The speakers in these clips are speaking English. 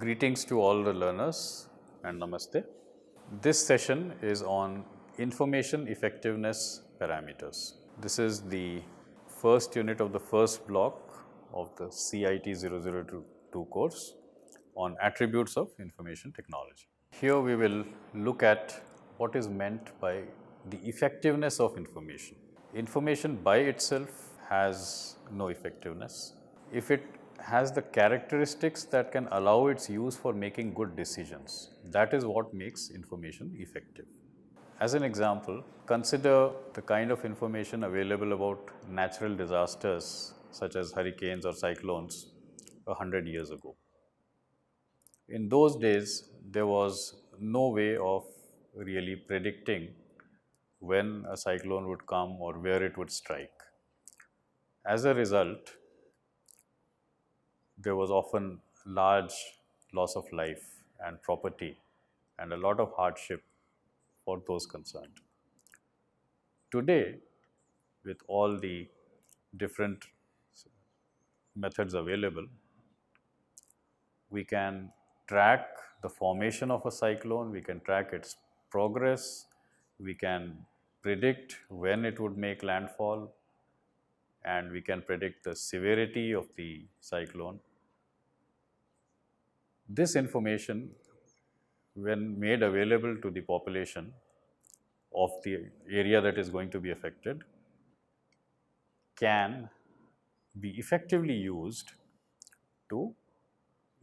Greetings to all the learners and namaste. This session is on information effectiveness parameters. This is the first unit of the first block of the CIT 0022 course on attributes of information technology. Here we will look at what is meant by the effectiveness of information. Information by itself has no effectiveness. If it has the characteristics that can allow its use for making good decisions, that is what makes information effective. As an example, consider the kind of information available about natural disasters such as hurricanes or cyclones 100 years ago. In those days, there was no way of really predicting when a cyclone would come or where it would strike. As a result, there was often large loss of life and property and a lot of hardship for those concerned. Today, with all the different methods available, we can track the formation of a cyclone, we can track its progress, we can predict when it would make landfall, and we can predict the severity of the cyclone. This information, when made available to the population of the area that is going to be affected, can be effectively used to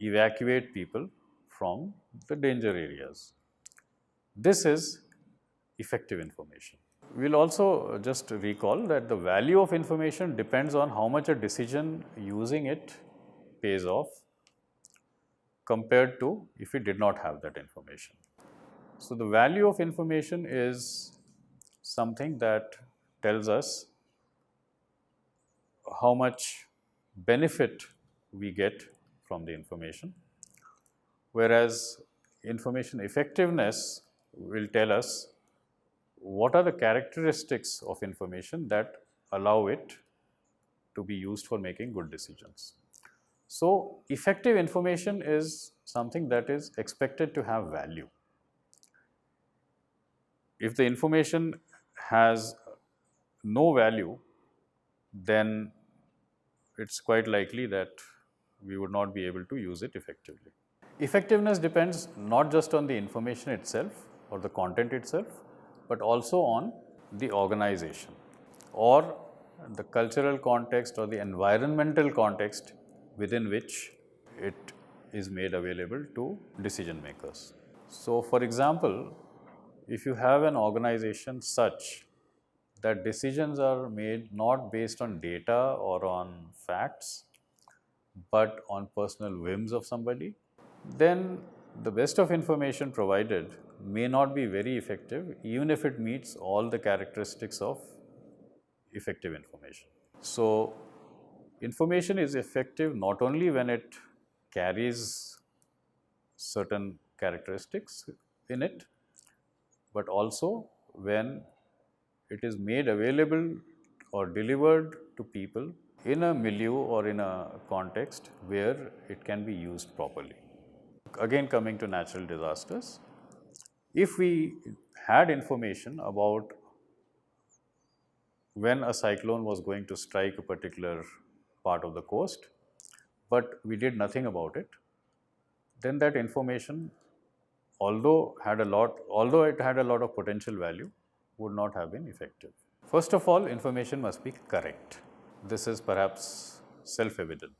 evacuate people from the danger areas. This is effective information. We will also just recall that the value of information depends on how much a decision using it pays off compared to if we did not have that information. So, the value of information is something that tells us how much benefit we get from the information, whereas information effectiveness will tell us what are the characteristics of information that allow it to be used for making good decisions. So, effective information is something that is expected to have value. If the information has no value, then it is quite likely that we would not be able to use it effectively. Effectiveness depends not just on the information itself or the content itself, but also on the organization or the cultural context or the environmental context within which it is made available to decision makers. So, for example, if you have an organization such that decisions are made not based on data or on facts, but on personal whims of somebody, then the best of information provided may not be very effective, even if it meets all the characteristics of effective information. So, information is effective not only when it carries certain characteristics in it, but also when it is made available or delivered to people in a milieu or in a context where it can be used properly. Again, coming to natural disasters, if we had information about when a cyclone was going to strike a particular part of the coast, but we did nothing about it, then that information, although it had a lot of potential value, would not have been effective. First of all, information must be correct. This is perhaps self-evident.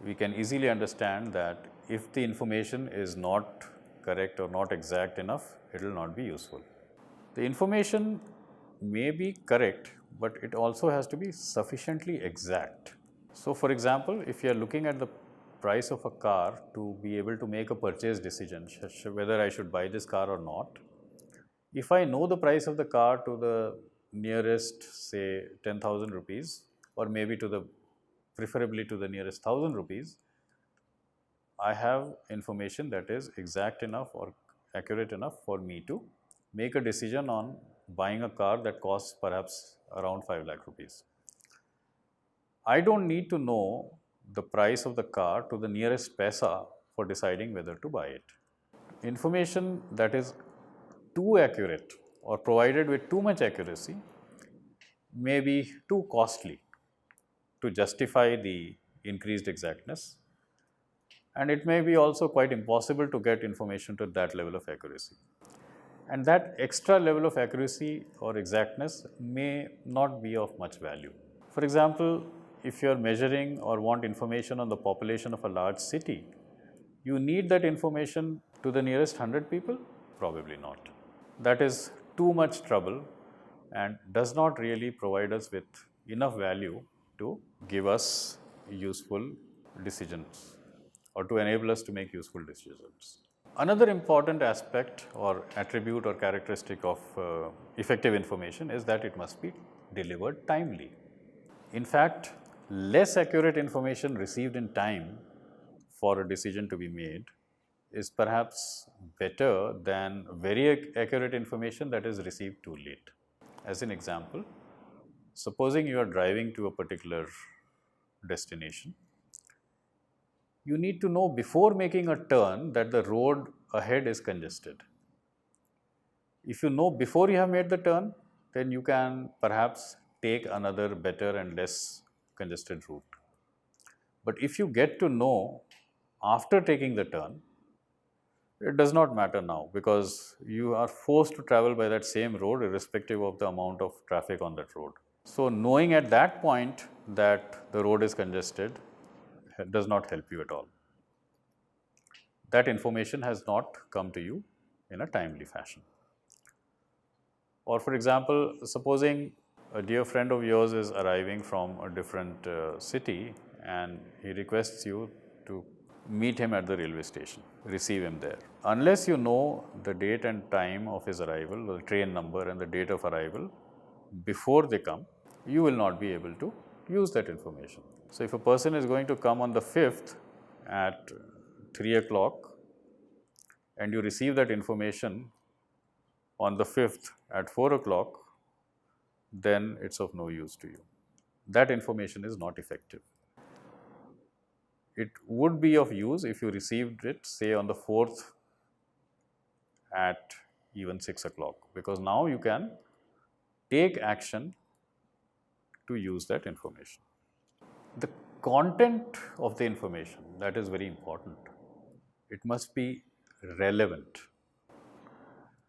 We can easily understand that if the information is not correct or not exact enough, it will not be useful. The information may be correct, but it also has to be sufficiently exact. So, for example, if you are looking at the price of a car to be able to make a purchase decision, whether I should buy this car or not, if I know the price of the car to the nearest, say, 10,000 rupees, or maybe preferably to the nearest 1,000 rupees, I have information that is exact enough or accurate enough for me to make a decision on buying a car that costs perhaps around 5 lakh rupees. I don't need to know the price of the car to the nearest paisa for deciding whether to buy it. Information that is too accurate or provided with too much accuracy may be too costly to justify the increased exactness, and it may be also quite impossible to get information to that level of accuracy. And that extra level of accuracy or exactness may not be of much value. For example, if you are measuring or want information on the population of a large city, you need that information to the nearest 100 people? Probably not. That is too much trouble and does not really provide us with enough value to give us useful decisions or to enable us to make useful decisions. Another important aspect or attribute or characteristic of effective information is that it must be delivered timely. In fact, less accurate information received in time for a decision to be made is perhaps better than very accurate information that is received too late. As an example, supposing you are driving to a particular destination, you need to know before making a turn that the road ahead is congested. If you know before you have made the turn, then you can perhaps take another better and less congested route. But if you get to know after taking the turn, it does not matter now because you are forced to travel by that same road irrespective of the amount of traffic on that road. So, knowing at that point that the road is congested does not help you at all. That information has not come to you in a timely fashion. Or for example, supposing a dear friend of yours is arriving from a different city and he requests you to meet him at the railway station, receive him there. Unless you know the date and time of his arrival, the train number and the date of arrival before they come, you will not be able to use that information. So, if a person is going to come on the 5th at 3 o'clock and you receive that information on the 5th at 4 o'clock, then it is of no use to you. That information is not effective. It would be of use if you received it, say, on the 4th at even 6 o'clock, because now you can take action to use that information. The content of the information, that is very important. It must be relevant.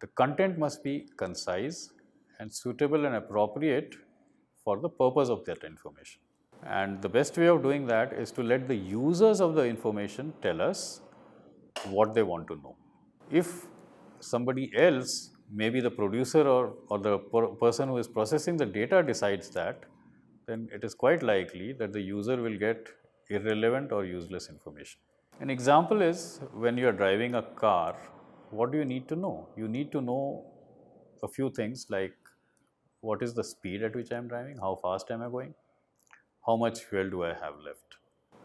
The content must be concise and suitable and appropriate for the purpose of that information. And the best way of doing that is to let the users of the tell us what they want to know. If somebody else, maybe the producer or the person who is processing the data decides that, then it is quite likely that the user will get irrelevant or useless information. An example is when you are driving a car, what do you need to know? You need to know a few things like what is the speed at which I am driving, how fast am I going, how much fuel do I have left.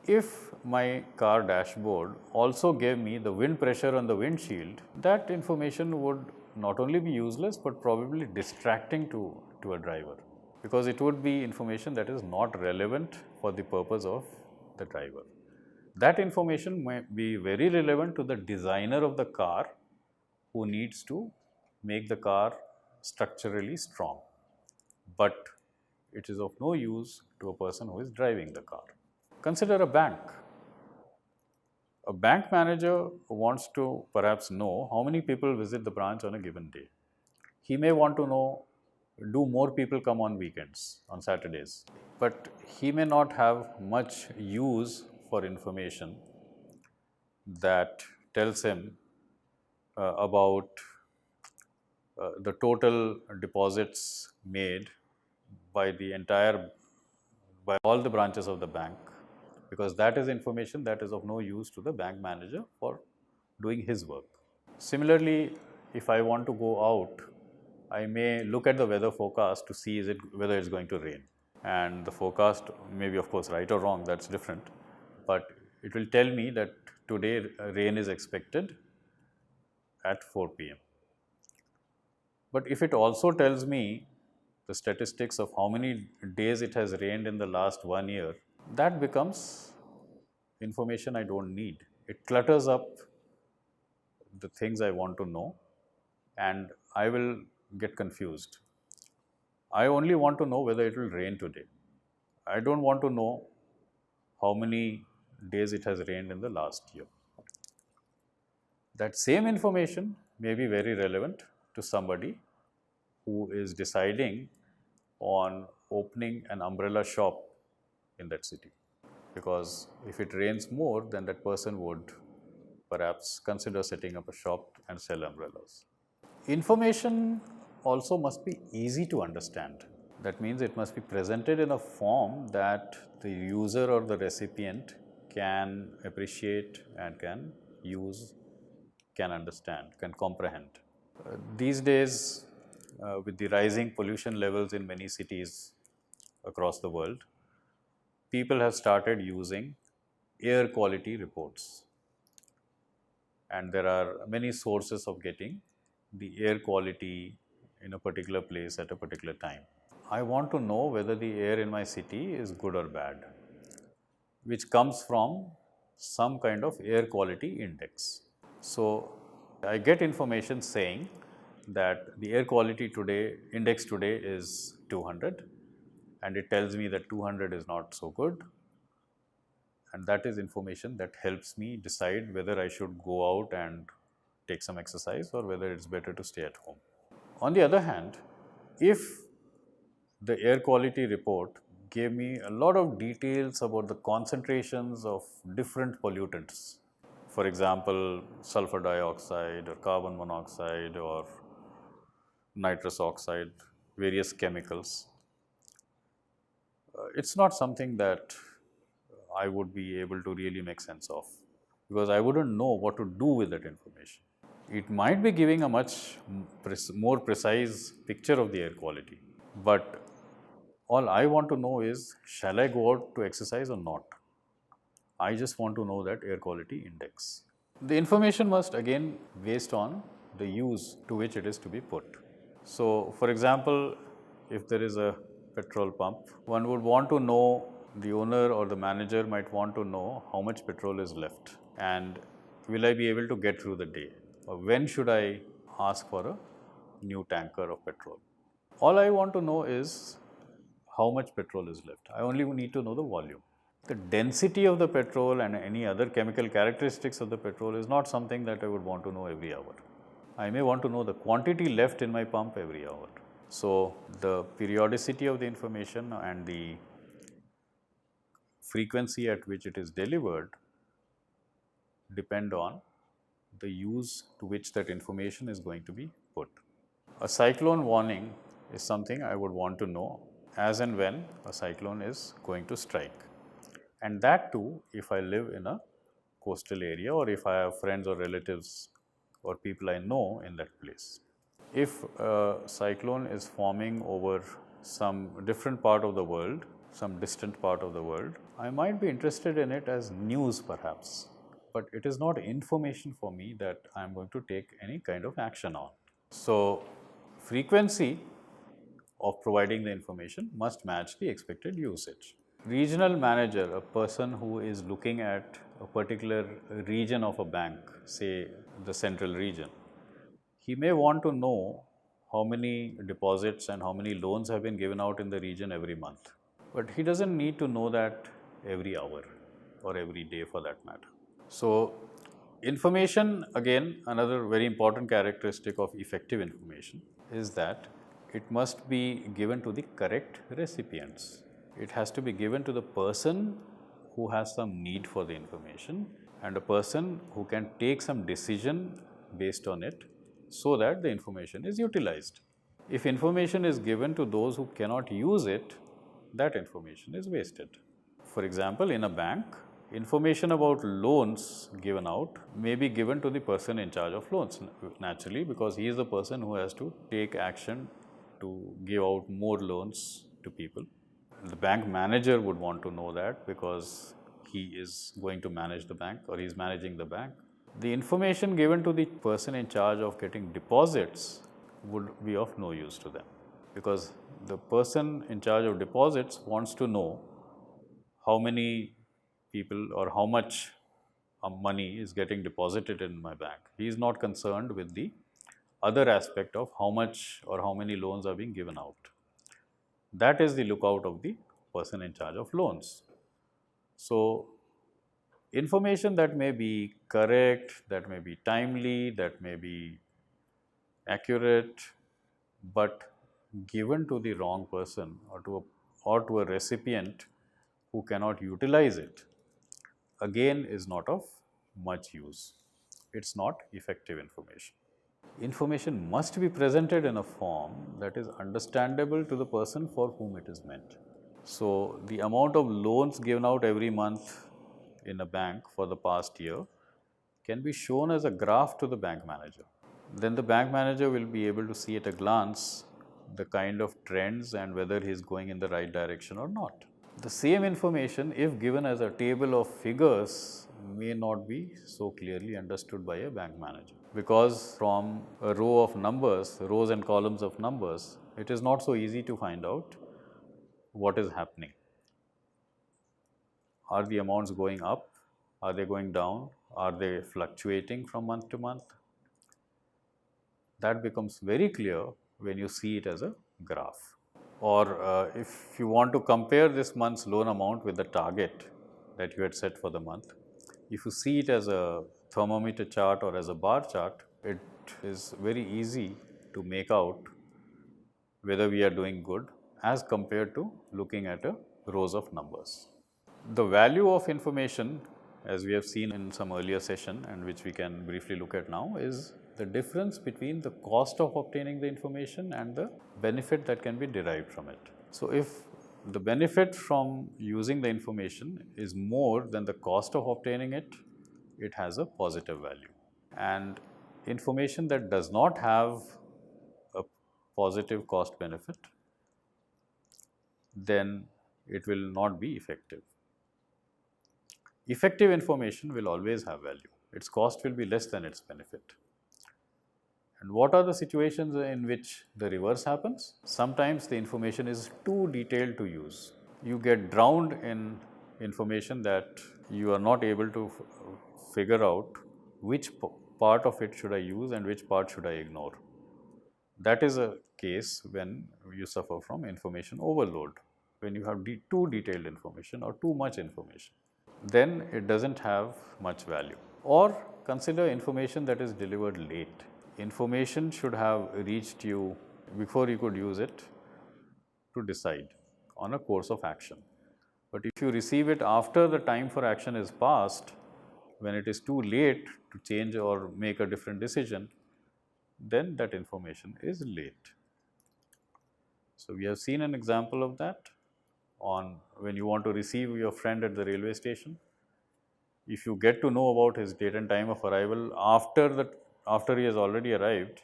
If my car dashboard also gave me the wind pressure on the windshield, that information would not only be useless but probably distracting to a driver, because it would be information that is not relevant for the purpose of the driver. That information may be very relevant to the designer of the car who needs to make the car structurally strong, but it is of no use to a person who is driving the car. Consider a bank. A bank manager wants to perhaps know how many people visit the branch on a given day. He may want to know, do more people come on weekends, on Saturdays? But he may not have much use for information that tells him about the total deposits made by all the branches of the bank, because that is information that is of no use to the bank manager for doing his work. Similarly, if I want to go out, I may look at the weather forecast to see whether it's going to rain. And the forecast may be, of course, right or wrong, that's different. But it will tell me that today rain is expected at 4 p.m. But if it also tells me the statistics of how many days it has rained in the last 1 year, that becomes information I don't need. it clutters up the things I want to know, and I will get confused. I only want to know whether it will rain today. I don't want to know how many days it has rained in the last year. That same information may be very relevant to somebody who is deciding on opening an umbrella shop in that city. Because if it rains more, then that person would perhaps consider setting up a shop and sell umbrellas. Information also must be easy to understand. That means it must be presented in a form that the user or the recipient can appreciate and can use, can understand, can comprehend. These days, with the rising pollution levels in many cities across the world, people have started using air quality reports. And there are many sources of getting the air quality in a particular place at a particular time. I want to know whether the air in my city is good or bad, which comes from some kind of air quality index. So, I get information saying that the air quality index today is 200, and it tells me that 200 is not so good, and that is information that helps me decide whether I should go out and take some exercise or whether it's better to stay at home. On the other hand, if the air quality report gave me a lot of details about the concentrations of different pollutants, for example, sulfur dioxide or carbon monoxide or nitrous oxide, various chemicals, it's not something that I would be able to really make sense of, because I wouldn't know what to do with that information. It might be giving a much more precise picture of the air quality, but all I want to know is, shall I go out to exercise or not? I just want to know that air quality index. The information must again based on the use to which it is to be put. So, for example, if there is a petrol pump, one would want to know, the owner or the manager might want to know how much petrol is left and will I be able to get through the day, or when should I ask for a new tanker of petrol. All I want to know is how much petrol is left. I only need to know the volume. The density of the petrol and any other chemical characteristics of the petrol is not something that I would want to know every hour. I may want to know the quantity left in my pump every hour. So, the periodicity of the information and the frequency at which it is delivered depend on the use to which that information is going to be put. A cyclone warning is something I would want to know as and when a cyclone is going to strike. And that too, if I live in a coastal area or if I have friends or relatives or people I know in that place. If a cyclone is forming over some different part of the world, some distant part of the world, I might be interested in it as news perhaps, but it is not information for me that I am going to take any kind of action on. So, frequency of providing the information must match the expected usage. Regional manager, a person who is looking at a particular region of a bank, say the central region, he may want to know how many deposits and how many loans have been given out in the region every month. But he doesn't need to know that every hour or every day for that matter. So, information, again, another very important characteristic of effective information is that it must be given to the correct recipients. It has to be given to the person who has some need for the information and a person who can take some decision based on it so that the information is utilized. If information is given to those who cannot use it, that information is wasted. For example, in a bank, information about loans given out may be given to the person in charge of loans, naturally, because he is the person who has to take action to give out more loans to people. The bank manager would want to know that because he is going to manage the bank or he is managing the bank. The information given to the person in charge of getting deposits would be of no use to them, because the person in charge of deposits wants to know how many people or how much money is getting deposited in my bank. He is not concerned with the other aspect of how much or how many loans are being given out. That is the lookout of the person in charge of loans. So, information that may be correct, that may be timely, that may be accurate, but given to the wrong person or to a recipient who cannot utilize it, again is not of much use. It's not effective information. Information must be presented in a form that is understandable to the person for whom it is meant. So, the amount of loans given out every month in a bank for the past year can be shown as a graph to the bank manager. Then the bank manager will be able to see at a glance the kind of trends and whether he is going in the right direction or not. The same information, if given as a table of figures, may not be so clearly understood by a bank manager, because from a row of numbers, rows and columns of numbers, it is not so easy to find out what is happening. Are the amounts going up? Are they going down? Are they fluctuating from month to month? That becomes very clear when you see it as a graph. Or if you want to compare this month's loan amount with the target that you had set for the month, if you see it as a thermometer chart or as a bar chart, it is very easy to make out whether we are doing good as compared to looking at a rows of numbers. The value of information, as we have seen in some earlier session and which we can briefly look at now, is the difference between the cost of obtaining the information and the benefit that can be derived from it. So, if the benefit from using the information is more than the cost of obtaining it, it has a positive value. And information that does not have a positive cost benefit, then it will not be effective. Effective information will always have value. Its cost will be less than its benefit. And what are the situations in which the reverse happens? Sometimes the information is too detailed to use. You get drowned in information that you are not able to figure out which part of it should I use and which part should I ignore. That is a case when you suffer from information overload, when you have too detailed information or too much information. Then it doesn't have much value. Or consider information that is delivered late. Information should have reached you before you could use it to decide on a course of action. But if you receive it after the time for action is passed, when it is too late to change or make a different decision, then that information is late. So, we have seen an example of that on when you want to receive your friend at the railway station. If you get to know about his date and time of arrival after he has already arrived,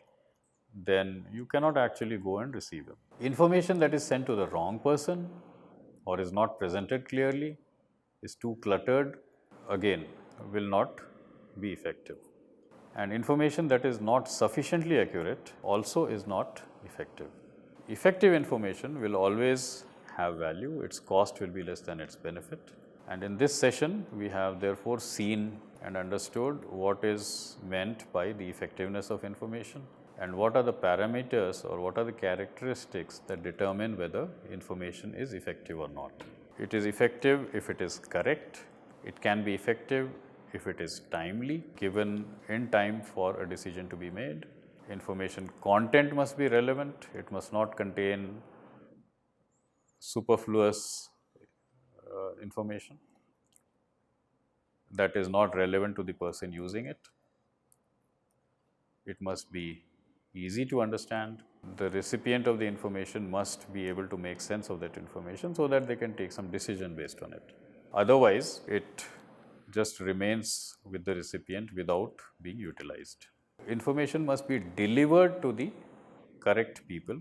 then you cannot actually go and receive him. Information that is sent to the wrong person or is not presented clearly, is too cluttered, again will not be effective. And information that is not sufficiently accurate also is not effective. Effective information will always have value, its cost will be less than its benefit. And in this session, we have therefore seen and understood what is meant by the effectiveness of information and what are the parameters or what are the characteristics that determine whether information is effective or not. It is effective if it is correct, it can be effective if it is timely, given in time for a decision to be made. Information content must be relevant, it must not contain superfluous information that is not relevant to the person using it. It must be easy to understand. The recipient of the information must be able to make sense of that information so that they can take some decision based on it. Otherwise, it just remains with the recipient without being utilized. Information must be delivered to the correct people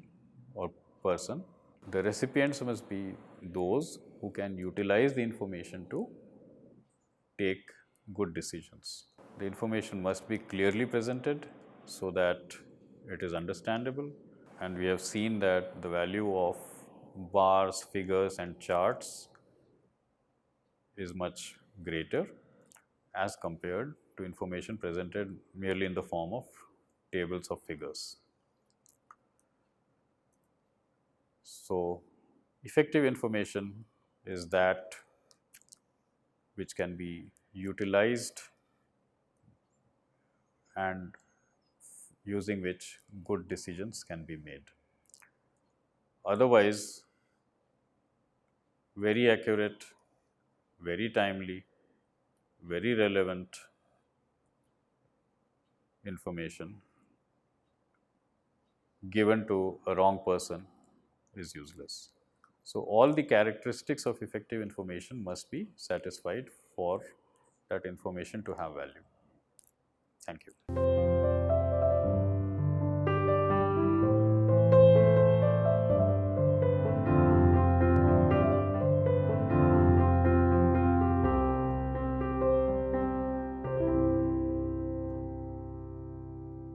or person. The recipients must be those who can utilize the information to take good decisions. The information must be clearly presented so that it is understandable, and we have seen that the value of bars, figures and charts is much greater as compared to information presented merely in the form of tables of figures. So, effective information is that which can be utilized and using which good decisions can be made. Otherwise, very accurate, very timely, very relevant information given to a wrong person is useless. So, all the characteristics of effective information must be satisfied for that information to have value. Thank you.